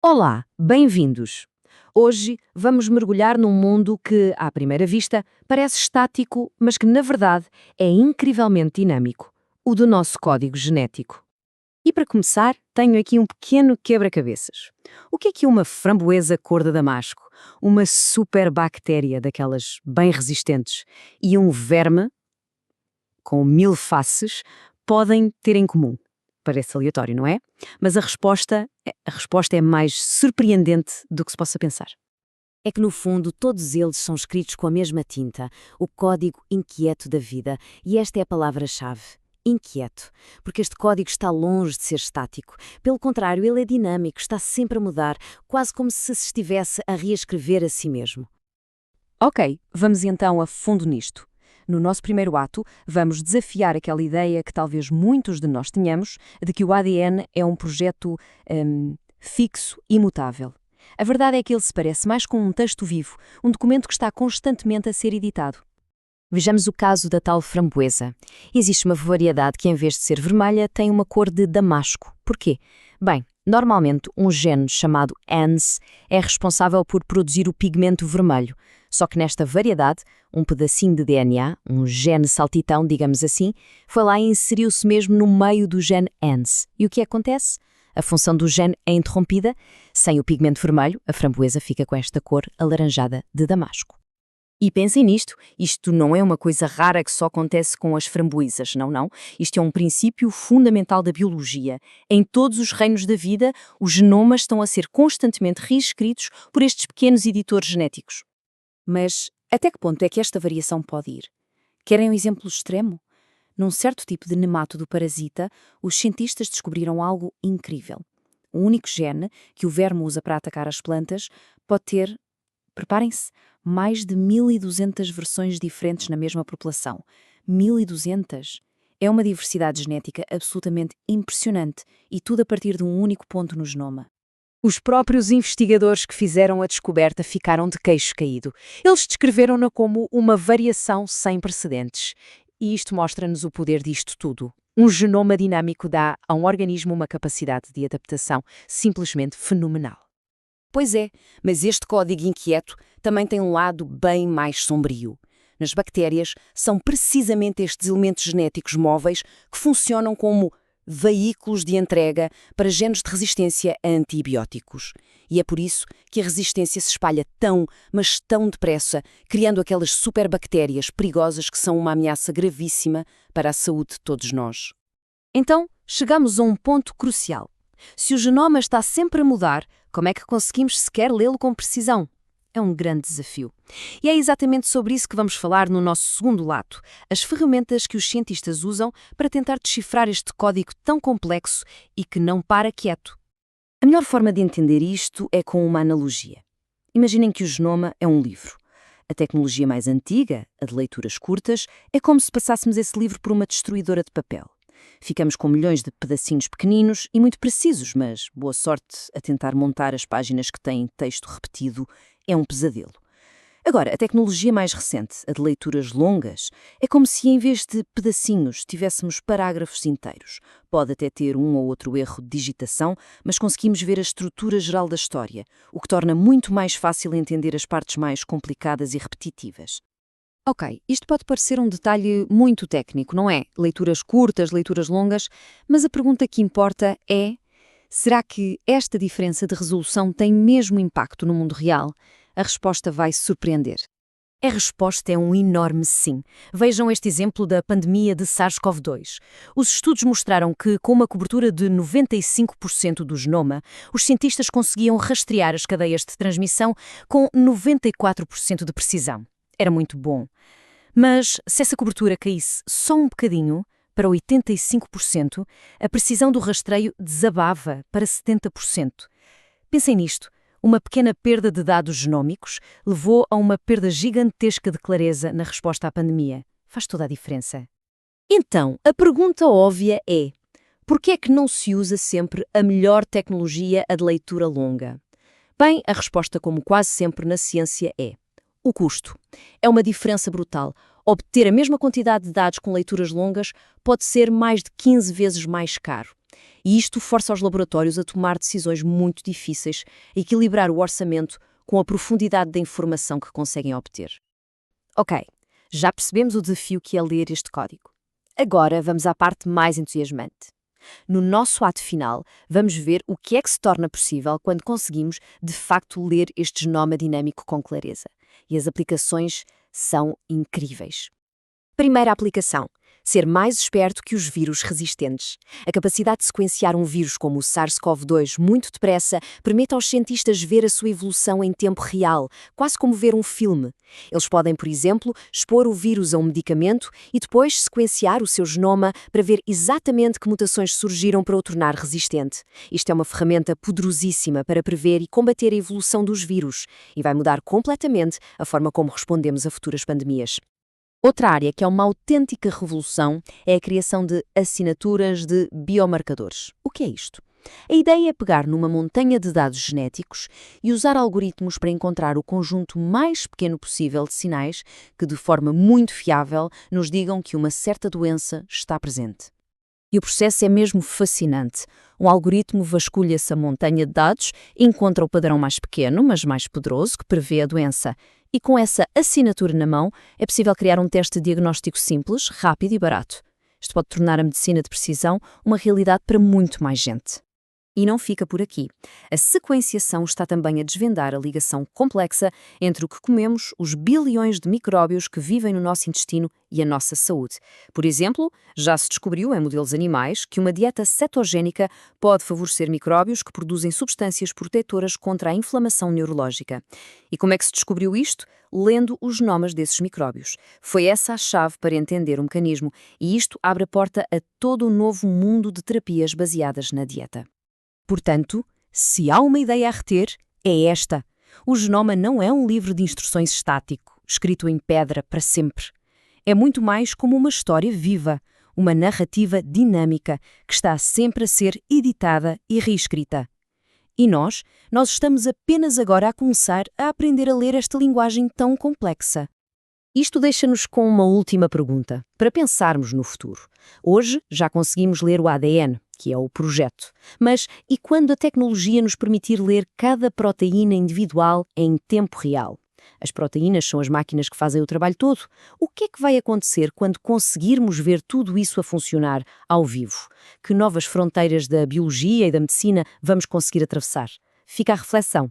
Olá, bem-vindos! Hoje vamos mergulhar num mundo que, à primeira vista, parece estático, mas que, na verdade, é incrivelmente dinâmico: o do nosso código genético. E para começar, tenho aqui um pequeno quebra-cabeças. O que é uma framboesa cor de damasco? Uma superbactéria daquelas bem resistentes e um verme com 1000 faces podem ter em comum? Parece aleatório, não é? Mas a resposta é mais surpreendente do que se possa pensar. É que, no fundo, todos eles são escritos com a mesma tinta, o código inquieto da vida, e esta é a palavra-chave. Inquieto, porque este código está longe de ser estático. Pelo contrário, ele é dinâmico, está sempre a mudar, quase como se estivesse a reescrever a si mesmo. Ok, vamos então a fundo nisto. No nosso primeiro ato, vamos desafiar aquela ideia que talvez muitos de nós tenhamos de que o ADN é um projeto fixo, imutável. A verdade é que ele se parece mais com um texto vivo, um documento que está constantemente a ser editado. Vejamos o caso da tal framboesa. Existe uma variedade que, em vez de ser vermelha, tem uma cor de damasco. Porquê? Bem, normalmente um gene chamado ANS é responsável por produzir o pigmento vermelho. Só que nesta variedade, um pedacinho de DNA, um gene saltitão, digamos assim, foi lá e inseriu-se mesmo no meio do gene ANS. E o que acontece? A função do gene é interrompida. Sem o pigmento vermelho, a framboesa fica com esta cor alaranjada de damasco. E pensem nisto, isto não é uma coisa rara que só acontece com as framboesas, não. Isto é um princípio fundamental da biologia. Em todos os reinos da vida, os genomas estão a ser constantemente reescritos por estes pequenos editores genéticos. Mas até que ponto é que esta variação pode ir? Querem um exemplo extremo? Num certo tipo de nemátodo parasita, os cientistas descobriram algo incrível. O único gene que o verme usa para atacar as plantas pode ter, preparem-se, mais de 1200 versões diferentes na mesma população. 1200! É uma diversidade genética absolutamente impressionante e tudo a partir de um único ponto no genoma. Os próprios investigadores que fizeram a descoberta ficaram de queixo caído. Eles descreveram-na como uma variação sem precedentes. E isto mostra-nos o poder disto tudo. Um genoma dinâmico dá a um organismo uma capacidade de adaptação simplesmente fenomenal. Pois é, mas este código inquieto também tem um lado bem mais sombrio. Nas bactérias, são precisamente estes elementos genéticos móveis que funcionam como veículos de entrega para genes de resistência a antibióticos. E é por isso que a resistência se espalha tão, mas tão depressa, criando aquelas superbactérias perigosas que são uma ameaça gravíssima para a saúde de todos nós. Então, chegamos a um ponto crucial. Se o genoma está sempre a mudar, como é que conseguimos sequer lê-lo com precisão? É um grande desafio. E é exatamente sobre isso que vamos falar no nosso segundo lato, as ferramentas que os cientistas usam para tentar decifrar este código tão complexo e que não para quieto. A melhor forma de entender isto é com uma analogia. Imaginem que o genoma é um livro. A tecnologia mais antiga, a de leituras curtas, é como se passássemos esse livro por uma destruidora de papel. Ficamos com milhões de pedacinhos pequeninos e muito precisos, mas boa sorte a tentar montar as páginas que têm texto repetido. É um pesadelo. Agora, a tecnologia mais recente, a de leituras longas, é como se em vez de pedacinhos tivéssemos parágrafos inteiros. Pode até ter um ou outro erro de digitação, mas conseguimos ver a estrutura geral da história, o que torna muito mais fácil entender as partes mais complicadas e repetitivas. Ok, isto pode parecer um detalhe muito técnico, não é? Leituras curtas, leituras longas, mas a pergunta que importa é: será que esta diferença de resolução tem mesmo impacto no mundo real? A resposta vai surpreender. A resposta é um enorme sim. Vejam este exemplo da pandemia de SARS-CoV-2. Os estudos mostraram que, com uma cobertura de 95% do genoma, os cientistas conseguiam rastrear as cadeias de transmissão com 94% de precisão. Era muito bom. Mas, se essa cobertura caísse só um bocadinho, para 85%, a precisão do rastreio desabava para 70%. Pensem nisto. Uma pequena perda de dados genómicos levou a uma perda gigantesca de clareza na resposta à pandemia. Faz toda a diferença. Então, a pergunta óbvia é: por que é que não se usa sempre a melhor tecnologia, a de leitura longa? Bem, a resposta, como quase sempre na ciência, é: o custo. É uma diferença brutal. Obter a mesma quantidade de dados com leituras longas pode ser mais de 15 vezes mais caro. E isto força os laboratórios a tomar decisões muito difíceis, a equilibrar o orçamento com a profundidade da informação que conseguem obter. Ok, já percebemos o desafio que é ler este código. Agora vamos à parte mais entusiasmante. No nosso ato final, vamos ver o que é que se torna possível quando conseguimos, de facto, ler este genoma dinâmico com clareza. E as aplicações são incríveis. Primeira aplicação: ser mais esperto que os vírus resistentes. A capacidade de sequenciar um vírus como o SARS-CoV-2 muito depressa permite aos cientistas ver a sua evolução em tempo real, quase como ver um filme. Eles podem, por exemplo, expor o vírus a um medicamento e depois sequenciar o seu genoma para ver exatamente que mutações surgiram para o tornar resistente. Isto é uma ferramenta poderosíssima para prever e combater a evolução dos vírus e vai mudar completamente a forma como respondemos a futuras pandemias. Outra área que é uma autêntica revolução é a criação de assinaturas de biomarcadores. O que é isto? A ideia é pegar numa montanha de dados genéticos e usar algoritmos para encontrar o conjunto mais pequeno possível de sinais que, de forma muito fiável, nos digam que uma certa doença está presente. E o processo é mesmo fascinante. Um algoritmo vasculha essa montanha de dados, encontra o padrão mais pequeno, mas mais poderoso, que prevê a doença. E com essa assinatura na mão, é possível criar um teste de diagnóstico simples, rápido e barato. Isto pode tornar a medicina de precisão uma realidade para muito mais gente. E não fica por aqui. A sequenciação está também a desvendar a ligação complexa entre o que comemos, os bilhões de micróbios que vivem no nosso intestino e a nossa saúde. Por exemplo, já se descobriu em modelos animais que uma dieta cetogénica pode favorecer micróbios que produzem substâncias protetoras contra a inflamação neurológica. E como é que se descobriu isto? Lendo os genomas desses micróbios. Foi essa a chave para entender o mecanismo, e isto abre a porta a todo um novo mundo de terapias baseadas na dieta. Portanto, se há uma ideia a reter, é esta. O genoma não é um livro de instruções estático, escrito em pedra para sempre. É muito mais como uma história viva, uma narrativa dinâmica que está sempre a ser editada e reescrita. E nós estamos apenas agora a começar a aprender a ler esta linguagem tão complexa. Isto deixa-nos com uma última pergunta, para pensarmos no futuro. Hoje já conseguimos ler o ADN, que é o projeto. Mas e quando a tecnologia nos permitir ler cada proteína individual em tempo real? As proteínas são as máquinas que fazem o trabalho todo. O que é que vai acontecer quando conseguirmos ver tudo isso a funcionar ao vivo? Que novas fronteiras da biologia e da medicina vamos conseguir atravessar? Fica a reflexão.